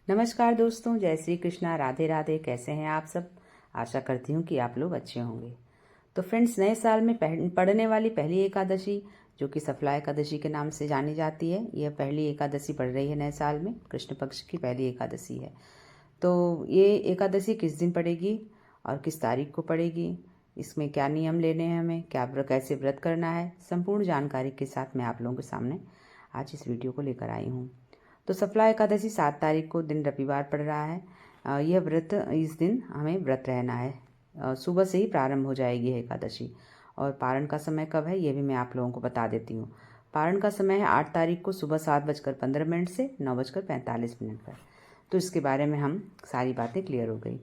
नमस्कार दोस्तों, जय श्री कृष्णा, राधे राधे। कैसे हैं आप सब? आशा करती हूँ कि आप लोग अच्छे होंगे। तो फ्रेंड्स, नए साल में पड़ने वाली पहली एकादशी, जो कि सफला एकादशी के नाम से जानी जाती है, यह पहली एकादशी पड़ रही है नए साल में। कृष्ण पक्ष की पहली एकादशी है। तो ये एकादशी किस दिन पड़ेगी और किस तारीख को पड़ेगी, इसमें क्या नियम लेने हैं, हमें क्या कैसे व्रत करना है, संपूर्ण जानकारी के साथ मैं आप लोगों के सामने आज इस वीडियो को लेकर आई हूँ। तो सफला एकादशी 7 तारीख को दिन रविवार पड़ रहा है। यह व्रत, इस दिन हमें व्रत रहना है। सुबह से ही प्रारंभ हो जाएगी है एकादशी। और पारण का समय कब है, ये भी मैं आप लोगों को बता देती हूँ। पारण का समय है 8 तारीख को सुबह 7:15 से 9:45 पर। तो इसके बारे में हम सारी बातें क्लियर हो गई।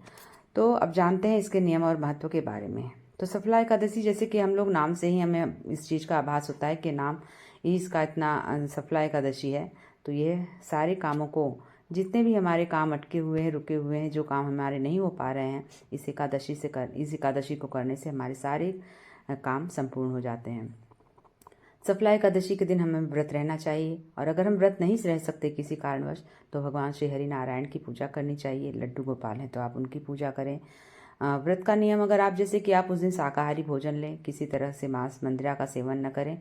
तो अब जानते हैं इसके नियम और महत्व के बारे में। तो सफला एकादशी, जैसे कि हम लोग नाम से ही हमें इस चीज़ का आभास होता है कि नाम ही इसका इतना सफला एकादशी है। तो ये सारे कामों को, जितने भी हमारे काम अटके हुए हैं, रुके हुए हैं, जो काम हमारे नहीं हो पा रहे हैं, इस एकादशी को करने से हमारे सारे काम संपूर्ण हो जाते हैं। सफला एकादशी के दिन हमें व्रत रहना चाहिए। और अगर हम व्रत नहीं रह सकते किसी कारणवश, तो भगवान श्री हरि नारायण की पूजा करनी चाहिए। लड्डू गोपाल हैं तो आप उनकी पूजा करें। व्रत का नियम, अगर आप जैसे कि आप उस दिन शाकाहारी भोजन लें, किसी तरह से मांस मंदिरा का सेवन न करें,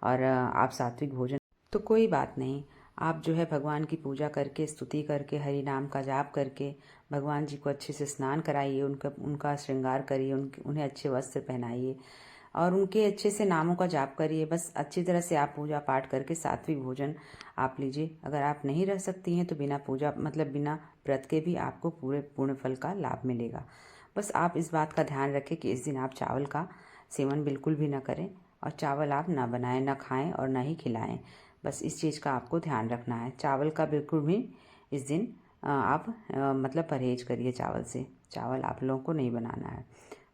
और आप सात्विक भोजन, तो कोई बात नहीं। आप जो है भगवान की पूजा करके, स्तुति करके, हरि नाम का जाप करके भगवान जी को अच्छे से स्नान कराइए, उनका श्रृंगार करिए, उन्हें अच्छे वस्त्र पहनाइए और उनके अच्छे से नामों का जाप करिए। बस अच्छी तरह से आप पूजा पाठ करके सात्विक भोजन आप लीजिए। अगर आप नहीं रह सकती हैं तो बिना पूजा, मतलब बिना व्रत के भी आपको पूरे पूर्ण फल का लाभ मिलेगा। बस आप इस बात का ध्यान रखें कि इस दिन आप चावल का सेवन बिल्कुल भी ना करें, और चावल आप ना बनाएं, ना खाएं और ना ही खिलाएं। बस इस चीज़ का आपको ध्यान रखना है। चावल का बिल्कुल भी इस दिन आप मतलब परहेज करिए चावल से। चावल आप लोगों को नहीं बनाना है।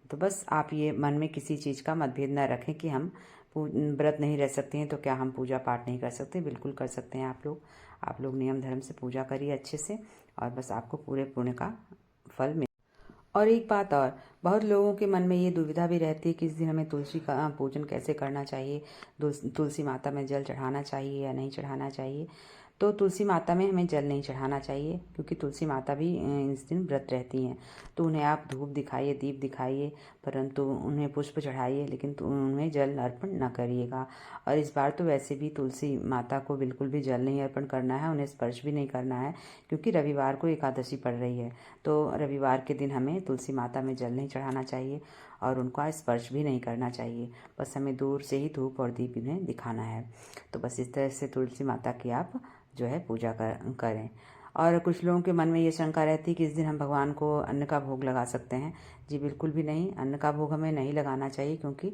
तो बस आप ये मन में किसी चीज़ का मतभेद ना रखें कि हम व्रत नहीं रह सकते हैं तो क्या हम पूजा पाठ नहीं कर सकते। बिल्कुल कर सकते हैं आप लोग नियम धर्म से पूजा करिए अच्छे से, और बस आपको पूरे पुण्य का फल मिले। और एक बात और, बहुत लोगों के मन में ये दुविधा भी रहती है कि इस दिन हमें तुलसी का पूजन कैसे करना चाहिए, तुलसी माता में जल चढ़ाना चाहिए या नहीं चढ़ाना चाहिए। तो तुलसी माता में हमें जल नहीं चढ़ाना चाहिए, क्योंकि तुलसी माता भी इस दिन व्रत रहती हैं। तो उन्हें आप धूप दिखाइए, दीप दिखाइए, परंतु उन्हें पुष्प चढ़ाइए, लेकिन उन्हें जल अर्पण न करिएगा। और इस बार तो वैसे भी तुलसी माता को बिल्कुल भी जल नहीं अर्पण करना है, उन्हें स्पर्श भी नहीं करना है, क्योंकि रविवार को एकादशी पड़ रही है। तो रविवार के दिन हमें तुलसी माता में जल नहीं चढ़ाना चाहिए और उनका स्पर्श भी नहीं करना चाहिए। बस हमें दूर से ही धूप और दीप उन्हें दिखाना है। तो बस इस तरह से तुलसी माता की आप जो है पूजा करें। और कुछ लोगों के मन में ये शंका रहती है कि इस दिन हम भगवान को अन्न का भोग लगा सकते हैं। जी बिल्कुल भी नहीं, अन्न का भोग हमें नहीं लगाना चाहिए, क्योंकि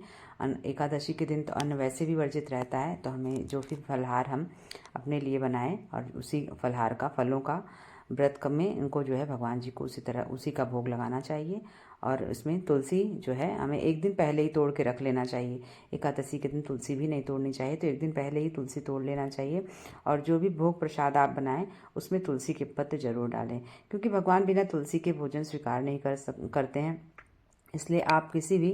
एकादशी के दिन तो अन्न वैसे भी वर्जित रहता है। तो हमें जो भी फलहार हम अपने लिए बनाएं, और उसी फलहार का, फलों का व्रत में इनको जो है भगवान जी को उसी का भोग लगाना चाहिए। और इसमें तुलसी जो है हमें एक दिन पहले ही तोड़ के रख लेना चाहिए। एकादशी के दिन तुलसी भी नहीं तोड़नी चाहिए, तो एक दिन पहले ही तुलसी तोड़ लेना चाहिए। और जो भी भोग प्रसाद आप बनाएं उसमें तुलसी के पत्ते जरूर डालें, क्योंकि भगवान बिना तुलसी के भोजन स्वीकार नहीं करते हैं। इसलिए आप किसी भी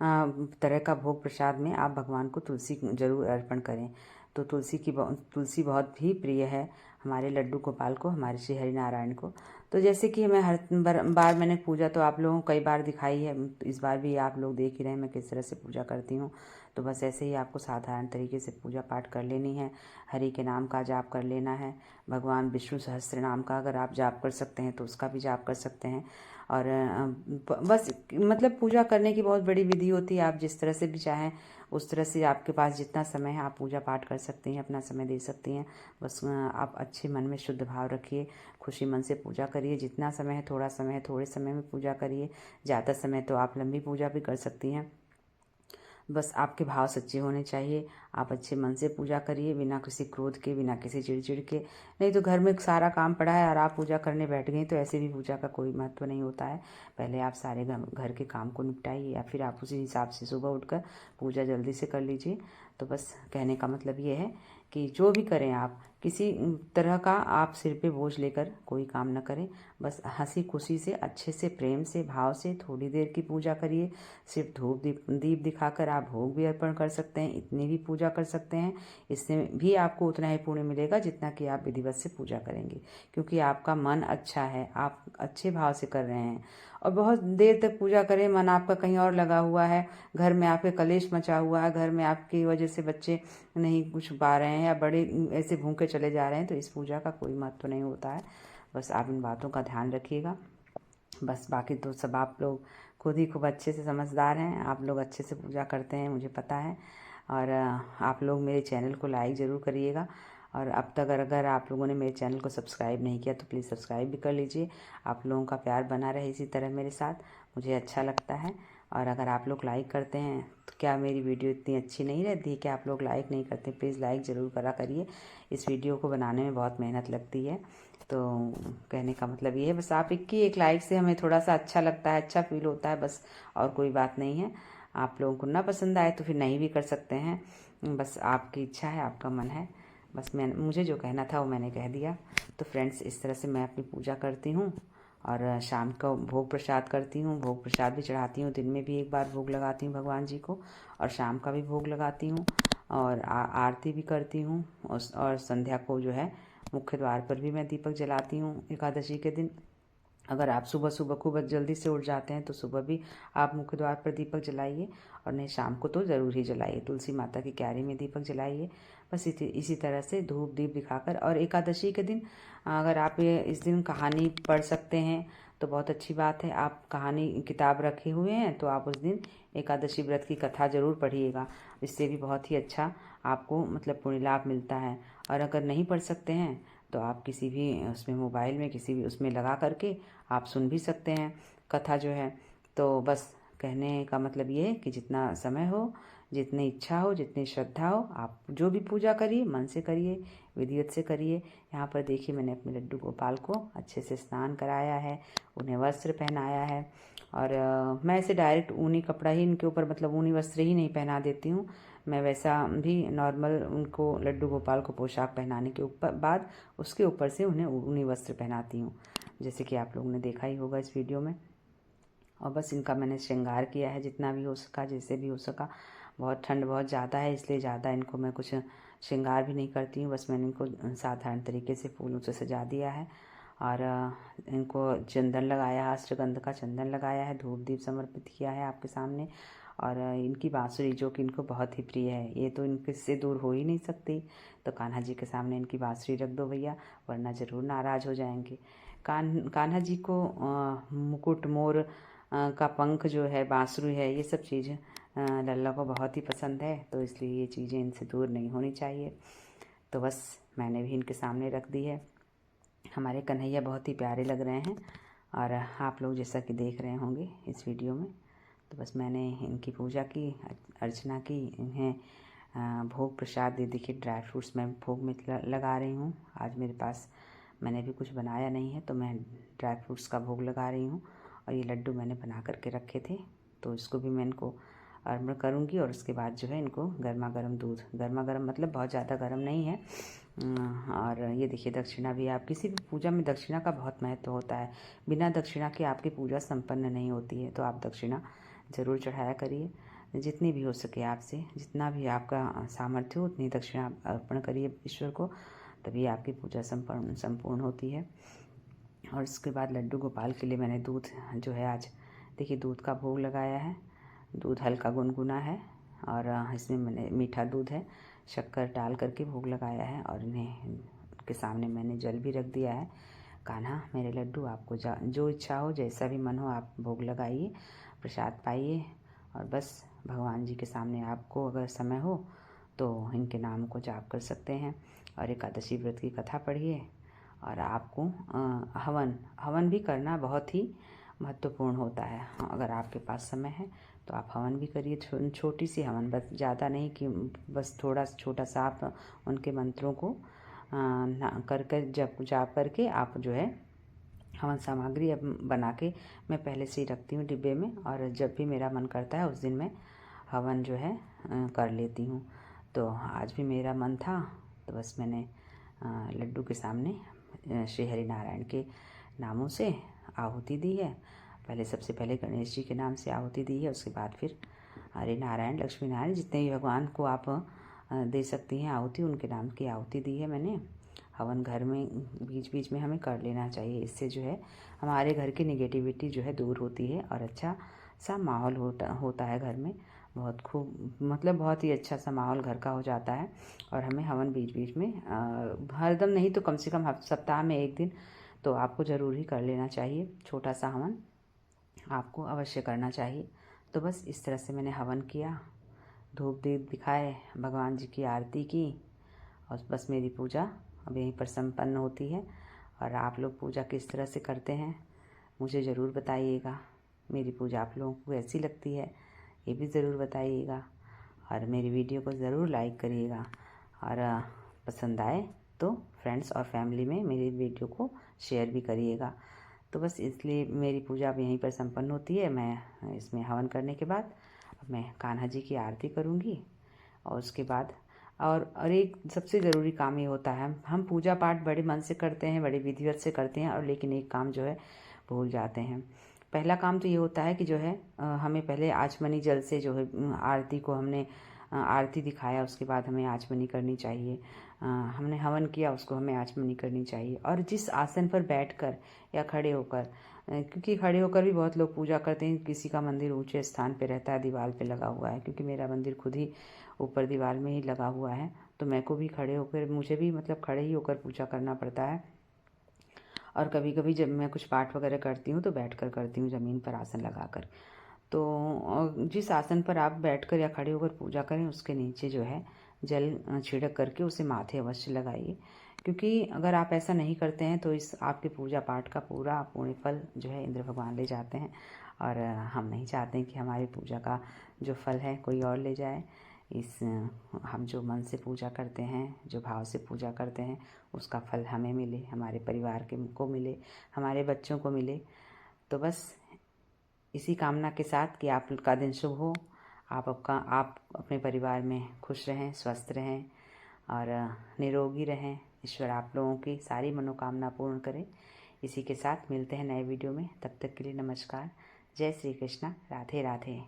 तरह का भोग प्रसाद में आप भगवान को तुलसी जरूर अर्पण करें। तो तुलसी बहुत ही प्रिय है हमारे लड्डू गोपाल को, हमारे श्री हरि नारायण को। तो जैसे कि मैं हर बार मैंने पूजा तो आप लोगों को कई बार दिखाई है, तो इस बार भी आप लोग देख ही रहे हैं मैं किस तरह से पूजा करती हूँ। तो बस ऐसे ही आपको साधारण तरीके से पूजा पाठ कर लेनी है। हरि के नाम का जाप कर लेना है। भगवान विष्णु सहस्त्र नाम का अगर आप जाप कर सकते हैं तो उसका भी जाप कर सकते हैं। और बस मतलब पूजा करने की बहुत बड़ी विधि होती है। आप जिस तरह से भी चाहें उस तरह से, आपके पास जितना समय है आप पूजा पाठ कर सकती हैं, अपना समय दे सकती हैं। बस आप अच्छे मन में शुद्ध भाव रखिए, खुशी मन से पूजा करिए। जितना समय है, थोड़ा समय है, थोड़े समय में पूजा करिए। ज़्यादा समय तो आप लंबी पूजा भी कर सकती हैं। बस आपके भाव सच्चे होने चाहिए। आप अच्छे मन से पूजा करिए, बिना किसी क्रोध के, बिना किसी चिड़चिड़ के। नहीं तो घर में सारा काम पड़ा है और आप पूजा करने बैठ गई, तो ऐसे भी पूजा का कोई महत्व नहीं होता है। पहले आप सारे घर के काम को निपटाइए, या फिर आप उसी हिसाब से सुबह उठकर पूजा जल्दी से कर लीजिए। तो बस कहने का मतलब ये है कि जो भी करें आप, किसी तरह का आप सिर पे बोझ लेकर कोई काम न करें। बस हंसी खुशी से, अच्छे से, प्रेम से, भाव से थोड़ी देर की पूजा करिए। सिर्फ धूप दीप दिखाकर आप भोग भी अर्पण कर सकते हैं, इतनी भी पूजा कर सकते हैं। इससे भी आपको उतना ही पुण्य मिलेगा जितना कि आप विधिवत से पूजा करेंगे, क्योंकि आपका मन अच्छा है, आप अच्छे भाव से कर रहे हैं। और बहुत देर तक पूजा करें, मन आपका कहीं और लगा हुआ है, घर में आपके कलेश मचा हुआ है, घर में आपकी वजह से बच्चे नहीं कुछ पा रहे हैं या बड़े ऐसे भूखे चले जा रहे हैं, तो इस पूजा का कोई महत्व नहीं होता है। बस आप इन बातों का ध्यान रखिएगा। बस बाकी तो सब आप लोग खुद ही खूब अच्छे से समझदार हैं, आप लोग अच्छे से पूजा करते हैं, मुझे पता है। और आप लोग मेरे चैनल को लाइक ज़रूर करिएगा। और अब तक अगर आप लोगों ने मेरे चैनल को सब्सक्राइब नहीं किया तो प्लीज़ सब्सक्राइब भी कर लीजिए। आप लोगों का प्यार बना रहे इसी तरह मेरे साथ, मुझे अच्छा लगता है। और अगर आप लोग लाइक करते हैं तो क्या मेरी वीडियो इतनी अच्छी नहीं रहती? क्या आप लोग लाइक नहीं करते? प्लीज़ लाइक ज़रूर करा करिए। इस वीडियो को बनाने में बहुत मेहनत लगती है, तो कहने का मतलब ये है, बस आप एक लाइक से हमें थोड़ा सा अच्छा लगता है, अच्छा फील होता है, बस और कोई बात नहीं है। आप लोगों को ना पसंद आए तो फिर नहीं भी कर सकते हैं, बस आपकी इच्छा है, आपका मन है। बस मुझे जो कहना था वो मैंने कह दिया। तो फ्रेंड्स, इस तरह से मैं अपनी पूजा करती हूँ और शाम को भोग प्रसाद करती हूँ, भोग प्रसाद भी चढ़ाती हूँ। दिन में भी एक बार भोग लगाती हूँ भगवान जी को, और शाम का भी भोग लगाती हूँ, और आरती भी करती हूँ। और संध्या को जो है मुख्य द्वार पर भी मैं दीपक जलाती हूँ एकादशी के दिन। अगर आप सुबह सुबह खूब जल्दी से उठ जाते हैं तो सुबह भी आप मुख्य द्वार पर दीपक जलाइए, और नहीं शाम को तो ज़रूर ही जलाइए, तुलसी माता की क्यारी में दीपक जलाइए। बस इसी तरह से धूप दीप दिखाकर। और एकादशी के दिन अगर आप इस दिन कहानी पढ़ सकते हैं तो बहुत अच्छी बात है। आप कहानी किताब रखे हुए हैं तो आप उस दिन एकादशी व्रत की कथा ज़रूर पढ़िएगा, इससे भी बहुत ही अच्छा आपको मतलब पुण्य लाभ मिलता है। और अगर नहीं पढ़ सकते हैं तो आप किसी भी उसमें मोबाइल में किसी भी उसमें लगा करके आप सुन भी सकते हैं कथा जो है। तो बस कहने का मतलब ये है कि जितना समय हो, जितनी इच्छा हो, जितनी श्रद्धा हो, आप जो भी पूजा करिए मन से करिए, विधिवत से करिए। यहाँ पर देखिए मैंने अपने लड्डू गोपाल को अच्छे से स्नान कराया है, उन्हें वस्त्र पहनाया है। और मैं ऐसे डायरेक्ट ऊनी कपड़ा ही इनके ऊपर, मतलब ऊनी वस्त्र ही नहीं पहना देती हूँ, मैं वैसा भी नॉर्मल उनको लड्डू गोपाल को पोशाक पहनाने के बाद उसके ऊपर से उन्हें ऊनी वस्त्र पहनाती हूँ, जैसे कि आप लोगों ने देखा ही होगा इस वीडियो में। और बस इनका मैंने श्रृंगार किया है जितना भी हो सका, जैसे भी हो सका। बहुत ठंड बहुत ज़्यादा है, इसलिए ज़्यादा इनको मैं कुछ श्रृंगार भी नहीं करती हूँ, बस मैंने इनको साधारण तरीके से फूलों से सजा दिया है। और इनको चंदन लगाया है, अष्टगंध का चंदन लगाया है, धूप दीप समर्पित किया है आपके सामने। और इनकी बांसुरी जो कि इनको बहुत ही प्रिय है, ये तो इनके से दूर हो ही नहीं सकती, तो कान्हा जी के सामने इनकी बांसुरी रख दो भैया, वरना ज़रूर नाराज़ हो जाएंगे। कान्हा जी को मुकुट, मोर का पंख जो है, बांसुरी है, ये सब चीज़ लल्ला को बहुत ही पसंद है, तो इसलिए ये चीज़ें इनसे दूर नहीं होनी चाहिए। तो बस मैंने भी इनके सामने रख दी है। हमारे कन्हैया बहुत ही प्यारे लग रहे हैं, और आप लोग जैसा कि देख रहे होंगे इस वीडियो में। तो बस मैंने इनकी पूजा की, अर्चना की, इन्हें भोग प्रसाद दे देखिए, ड्राई फ्रूट्स मैं भोग में लगा रही हूँ। आज मेरे पास मैंने भी कुछ बनाया नहीं है तो मैं ड्राई फ्रूट्स का भोग लगा रही हूँ। और ये लड्डू मैंने बना करके रखे थे, तो इसको भी मैं इनको अर्पण करूँगी। और उसके बाद जो है इनको गर्मा गर्म दूध, गर्मा गर्म मतलब बहुत ज़्यादा गर्म नहीं है। और ये देखिए दक्षिणा भी, आप किसी भी पूजा में दक्षिणा का बहुत महत्व होता है, बिना दक्षिणा के आपकी पूजा संपन्न नहीं होती है। तो आप दक्षिणा ज़रूर चढ़ाया करिए, जितनी भी हो सके आपसे, जितना भी आपका सामर्थ्य हो उतनी दक्षिणा अर्पण करिए ईश्वर को, तभी आपकी पूजा संपूर्ण होती है। और उसके बाद लड्डू गोपाल के लिए मैंने दूध जो है, आज देखिए दूध का भोग लगाया है। दूध हल्का गुनगुना है, और इसमें मैंने मीठा दूध है, शक्कर डाल करके भोग लगाया है। और इन्हें के सामने मैंने जल भी रख दिया है। कान्हा मेरे लड्डू, आपको जो इच्छा हो, जैसा भी मन हो, आप भोग लगाइए, प्रसाद पाइए। और बस भगवान जी के सामने आपको अगर समय हो तो इनके नाम को जाप कर सकते हैं, और एकादशी व्रत की कथा पढ़िए। और आपको हवन भी करना बहुत ही महत्वपूर्ण होता है। अगर आपके पास समय है तो आप हवन भी करिए, छोटी सी हवन, बस ज़्यादा नहीं कि बस थोड़ा छोटा सा आप उनके मंत्रों को कर जाप करके आप जो है हवन सामग्री अब बना के मैं पहले से ही रखती हूँ डिब्बे में, और जब भी मेरा मन करता है उस दिन मैं हवन जो है कर लेती हूँ। तो आज भी मेरा मन था तो बस मैंने लड्डू के सामने श्री हरि नारायण के नामों से आहुति दी है। पहले सबसे पहले गणेश जी के नाम से आहुति दी है, उसके बाद फिर हरि नारायण, लक्ष्मी नारायण, जितने भी भगवान को आप दे सकती हैं आहुति, उनके नाम की आहुति दी है मैंने। हवन घर में बीच बीच में हमें कर लेना चाहिए, इससे जो है हमारे घर की निगेटिविटी जो है दूर होती है और अच्छा सा माहौल होता है घर में। बहुत खूब मतलब बहुत ही अच्छा सा माहौल घर का हो जाता है। और हमें हवन बीच बीच में हरदम नहीं तो कम से कम सप्ताह में 1 दिन तो आपको ज़रूर ही कर लेना चाहिए। छोटा सा हवन आपको अवश्य करना चाहिए। तो बस इस तरह से मैंने हवन किया, धूप दीप दिखाए, भगवान जी की आरती की और बस मेरी पूजा अब यहीं पर संपन्न होती है। और आप लोग पूजा किस तरह से करते हैं मुझे ज़रूर बताइएगा। मेरी पूजा आप लोगों को कैसी लगती है ये भी ज़रूर बताइएगा। और मेरी वीडियो को ज़रूर लाइक करिएगा और पसंद आए तो फ्रेंड्स और फैमिली में मेरी वीडियो को शेयर भी करिएगा। तो बस इसलिए मेरी पूजा अब यहीं पर संपन्न होती है। मैं इसमें हवन करने के बाद मैं कान्हा जी की आरती करूँगी और उसके बाद और एक सबसे ज़रूरी काम ये होता है, हम पूजा पाठ बड़े मन से करते हैं, बड़े विधिवत से करते हैं और लेकिन एक काम जो है भूल जाते हैं। पहला काम तो ये होता है कि जो है हमें पहले आचमनी जल से जो है आरती को हमने आरती दिखाया, उसके बाद हमें आचमनी करनी चाहिए। हमने हवन किया, उसको हमें आचमनी करनी चाहिए। और जिस आसन पर बैठकर या खड़े होकर, क्योंकि खड़े होकर भी बहुत लोग पूजा करते हैं, किसी का मंदिर ऊंचे स्थान पे रहता है, दीवार पे लगा हुआ है, क्योंकि मेरा मंदिर खुद ही ऊपर दीवार में ही लगा हुआ है, तो मेरे को भी खड़े होकर, मुझे भी मतलब खड़े ही होकर पूजा करना पड़ता है। और कभी कभी जब मैं कुछ पाठ वगैरह करती हूँ तो बैठकर करती हूँ, ज़मीन पर आसन लगाकर। तो जिस आसन पर आप बैठकर या खड़े होकर पूजा करें उसके नीचे जो है जल छिड़क करके उसे माथे अवश्य लगाइए, क्योंकि अगर आप ऐसा नहीं करते हैं तो इस आपके पूजा पाठ का पूरा पुण्य फल जो है इंद्र भगवान ले जाते हैं। और हम नहीं चाहते हैं कि हमारी पूजा का जो फल है कोई और ले जाए। हम जो मन से पूजा करते हैं, जो भाव से पूजा करते हैं, उसका फल हमें मिले, हमारे परिवार के को मिले, हमारे बच्चों को मिले। तो बस इसी कामना के साथ कि आपका दिन शुभ हो, आप अपने परिवार में खुश रहें, स्वस्थ रहें और निरोगी रहें। ईश्वर आप लोगों की सारी मनोकामना पूर्ण करें। इसी के साथ मिलते हैं नए वीडियो में, तब तक के लिए नमस्कार। जय श्री कृष्णा, राधे राधे।